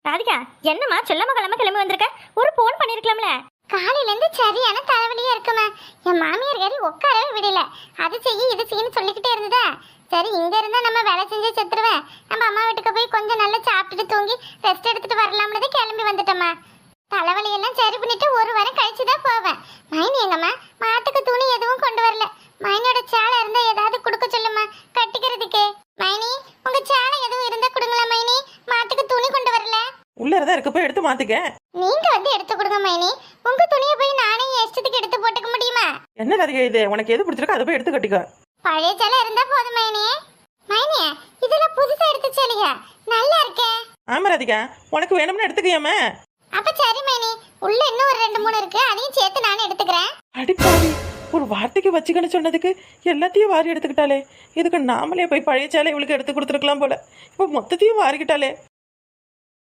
ராதிகா, என்னம்மா சொல்லாம கிளம்ப கிளம்பி வந்திருக்க? ஒரு போன் பண்ணிருக்கலாம்ல. காலையில இருந்து சரியான தலைவலியா இருக்குமா. என் மாமியார் காரி உட்காரவே விடல. அது செய்ய இது செய்யன்னு சொல்லிக்கிட்டே இருந்ததா. சரி, இங்க இருந்தா நம்ம வேலை செஞ்சே செத்துருவேன். நம்ம அம்மா வீட்டுக்கு போய் கொஞ்சம் நல்லா சாப்பிட்டுட்டு தூங்கி ரெஸ்ட் எடுத்துட்டு வரலாம்னு கிளம்பி வந்துட்டோம்மா. தலைவலி எல்லாம் சரி பண்ணிட்டு ஒரு வாரம் கழிச்சுதான் போவேன். மைனி எங்கம்மா? மாட்டுக்கு துணி எதுவும் கொண்டு வரல. மைனியோட சேலை இருந்தா ஏதாவது கொடுக்க சொல்லுமா கட்டிக்கிறதுக்கு. மைனி, உங்க சேலை எதுவும் இருந்தா கொடுங்களா மைனி? மாட்டுக்கு துணி கொண்டு வரல. உள்ளதான் இருக்கு, போய் எடுத்து மாத்திக்க. நீங்க வந்து எடுத்து கொடுங்க மைனி. உங்க துணியை போய் நானே இஷ்டத்துக்கு எடுத்து போட்டுக்க முடியுமா? என்ன ராதிகா இது? உனக்கு எது பிடிச்சிருக்கோ அதை போய் எடுத்து கட்டிக்கோ. பழைய சேலை இருந்தா போதும் மைனி. மைனி, இதெல்லாம் புதுசா எடுத்து சேலையா? நல்லா இருக்கே. ஆமா ராதிகா, உனக்கு வேணும்னு எடுத்துக்கியாமே. அப்ப சரி மைனி, உள்ள இன்னும் ஒரு 2 3 இருக்கு, அதையும் சேர்த்து நானே எடுத்துக்கிறேன். அடிப்பாவி, ஒரு வார்த்தைக்கு வச்சுக்கன்னு சொன்னதுக்கு எல்லாத்தையும் வாரி எடுத்துக்கிட்டாலே. இதுக்கு நாமளே போய் பழைய சேலை இவளுக்கு எடுத்து கொடுத்துருக்கலாம் போல. இப்போ மொத்தத்தையும் வாரிக்கிட்டாலே.